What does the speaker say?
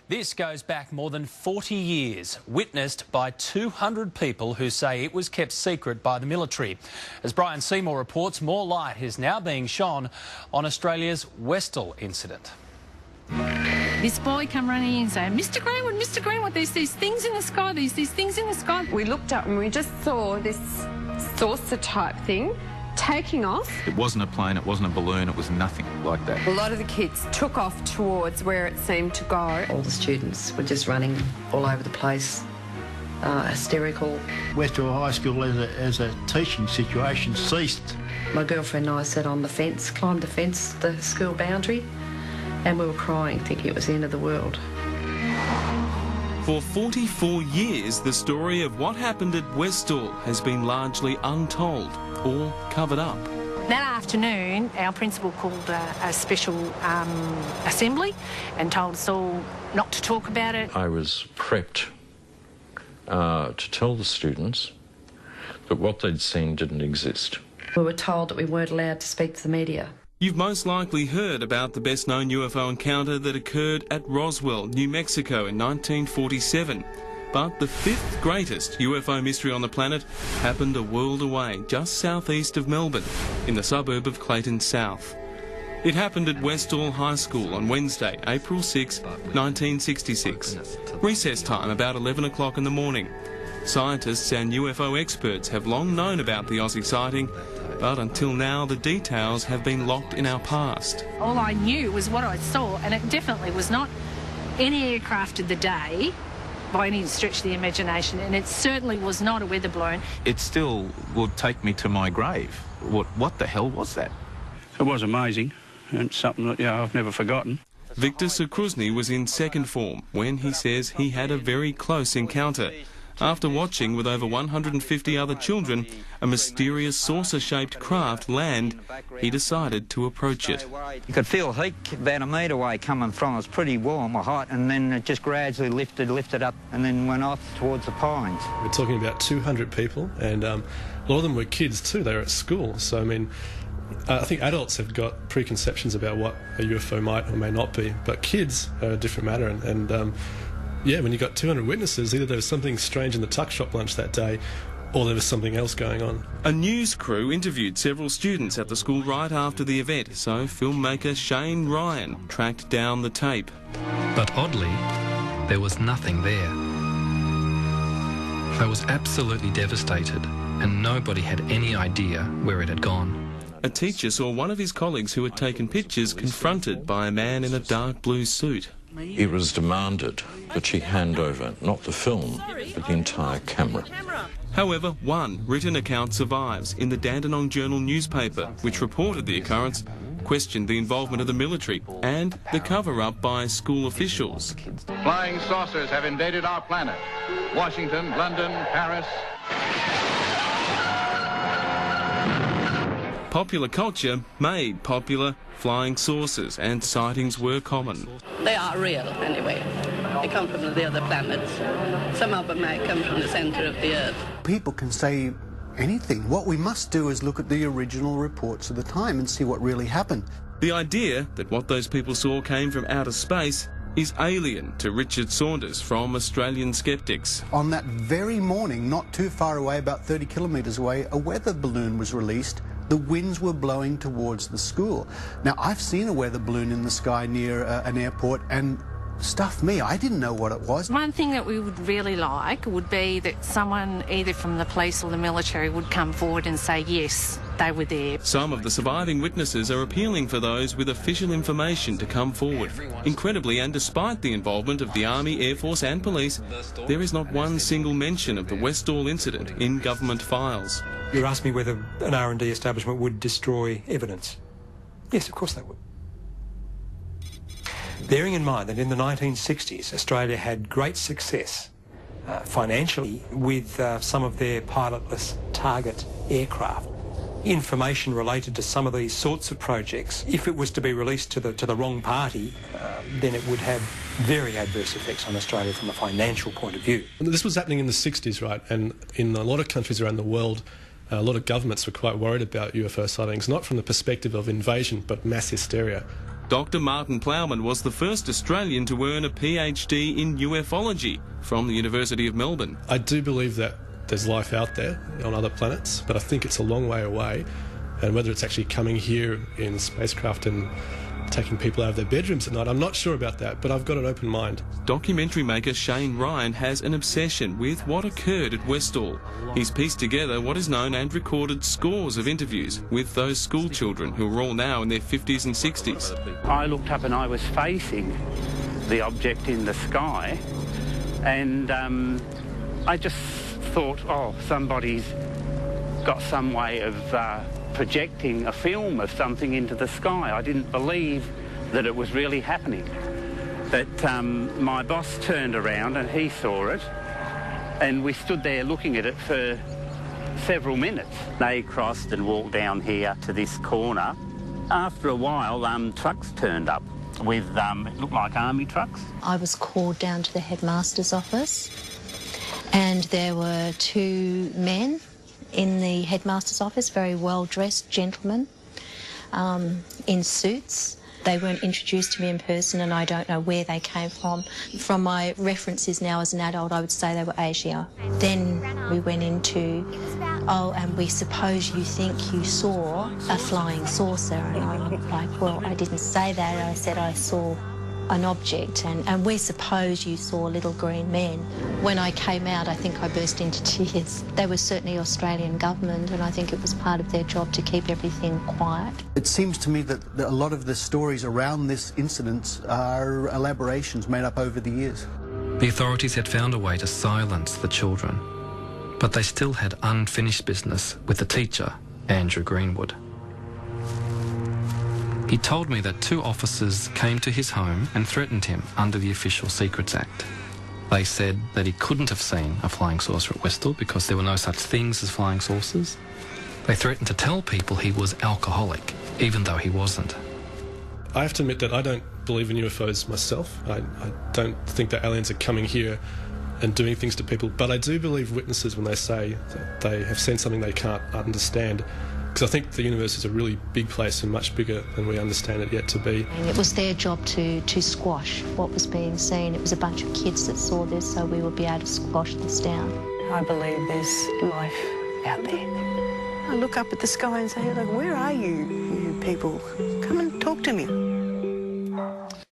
This goes back more than 40 years, witnessed by 200 people who say it was kept secret by the military. As Brian Seymour reports, more light is now being shone on Australia's Westall incident. This boy come running in and say, Mr Greenwood, there's these things in the sky, these things in the sky. We looked up and we just saw this saucer type thing taking off. It wasn't a plane, it wasn't a balloon, it was nothing like that. A lot of the kids took off towards where it seemed to go. All the students were just running all over the place, hysterical. Westall High School as a teaching situation ceased. My girlfriend and I sat on the fence, climbed the fence, the school boundary, and we were crying, thinking it was the end of the world. For 44 years, the story of what happened at Westall has been largely untold or covered up. That afternoon, our principal called a special assembly and told us all not to talk about it. I was prepped to tell the students that what they'd seen didn't exist. We were told that we weren't allowed to speak to the media. You've most likely heard about the best-known UFO encounter that occurred at Roswell, New Mexico in 1947. But the fifth greatest UFO mystery on the planet happened a world away, just southeast of Melbourne, in the suburb of Clayton South. It happened at Westall High School on Wednesday, April 6, 1966. Recess time about 11 o'clock in the morning. Scientists and UFO experts have long known about the Aussie sighting, but until now the details have been locked in our past. All I knew was what I saw, and it definitely was not any aircraft of the day by any stretch of the imagination, and it certainly was not a weather balloon. It still would take me to my grave. What the hell was that? It was amazing, and something that I've never forgotten. Victor Sukrusny was in second form when he says he had a very close encounter. After watching with over 150 other children a mysterious saucer-shaped craft land, he decided to approach it. You could feel heat about a metre away coming from. It was pretty warm or hot, and then it just gradually lifted up and then went off towards the pines. We're talking about 200 people, and a lot of them were kids too. They were at school, so I mean, I think adults have got preconceptions about what a UFO might or may not be, but kids are a different matter, and yeah, when you got 200 witnesses, either there was something strange in the tuck shop lunch that day, or there was something else going on. A news crew interviewed several students at the school right after the event, so filmmaker Shane Ryan tracked down the tape. But oddly, there was nothing there. I was absolutely devastated, and nobody had any idea where it had gone. A teacher saw one of his colleagues who had taken pictures confronted by a man in a dark blue suit. It was demanded that she hand over not the film, but the entire camera. However, one written account survives in the Dandenong Journal newspaper, which reported the occurrence, questioned the involvement of the military and the cover-up by school officials. Flying saucers have invaded our planet. Washington, London, Paris. Popular culture made popular flying saucers, and sightings were common. They are real, anyway. They come from the other planets. Some of them may come from the centre of the Earth. People can say anything. What we must do is look at the original reports of the time and see what really happened. The idea that what those people saw came from outer space is alien to Richard Saunders from Australian Skeptics. On that very morning, not too far away, about 30 kilometres away, a weather balloon was released. The winds were blowing towards the school. Now, I've seen a weather balloon in the sky near an airport, and stuff me, I didn't know what it was. One thing that we would really like would be that someone, either from the police or the military, would come forward and say, yes, they were there. Some of the surviving witnesses are appealing for those with official information to come forward. Incredibly, and despite the involvement of the Army, Air Force and police, there is not one single mention of the Westall incident in government files. You asked me whether an R&D establishment would destroy evidence. Yes, of course they would. Bearing in mind that in the 1960s, Australia had great success financially with some of their pilotless target aircraft. Information related to some of these sorts of projects, if it was to be released to the wrong party, then it would have very adverse effects on Australia from a financial point of view. This was happening in the 60s, right? And in a lot of countries around the world, a lot of governments were quite worried about UFO sightings, not from the perspective of invasion, but mass hysteria. Dr. Martin Plowman was the first Australian to earn a PhD in ufology from the University of Melbourne. I do believe that there's life out there on other planets, but I think it's a long way away, and whether it's actually coming here in spacecraft and taking people out of their bedrooms at night, I'm not sure about that, but I've got an open mind. Documentary maker Shane Ryan has an obsession with what occurred at Westall. He's pieced together what is known and recorded scores of interviews with those school children who are all now in their 50s and 60s. I looked up and I was facing the object in the sky, and I just thought, oh, somebody's got some way of projecting a film of something into the sky. I didn't believe that it was really happening. But my boss turned around and he saw it, and we stood there looking at it for several minutes. They crossed and walked down here to this corner. After a while, trucks turned up with, it looked like army trucks. I was called down to the headmaster's office, and there were two men in the headmaster's office, very well-dressed gentlemen in suits. They weren't introduced to me in person, and I don't know where they came from. From my references now as an adult, I would say they were Asia. Then we went into, oh, and we suppose you think you saw a flying saucer. And I'm like, well, I didn't say that. I said I saw an object, and we suppose you saw little green men. When I came out, I think I burst into tears. They were certainly Australian government, and I think it was part of their job to keep everything quiet. It seems to me that a lot of the stories around this incident are elaborations made up over the years. The authorities had found a way to silence the children, but they still had unfinished business with the teacher, Andrew Greenwood. He told me that two officers came to his home and threatened him under the Official Secrets Act. They said that he couldn't have seen a flying saucer at Westall because there were no such things as flying saucers. They threatened to tell people he was alcoholic, even though he wasn't. I have to admit that I don't believe in UFOs myself. I don't think that aliens are coming here and doing things to people, but I do believe witnesses when they say that they have seen something they can't understand. Because I think the universe is a really big place and much bigger than we understand it yet to be. It was their job to squash what was being seen. It was a bunch of kids that saw this, so we would be able to squash this down. I believe there's life out there. I look up at the sky and say, like, where are you, you people? Come and talk to me.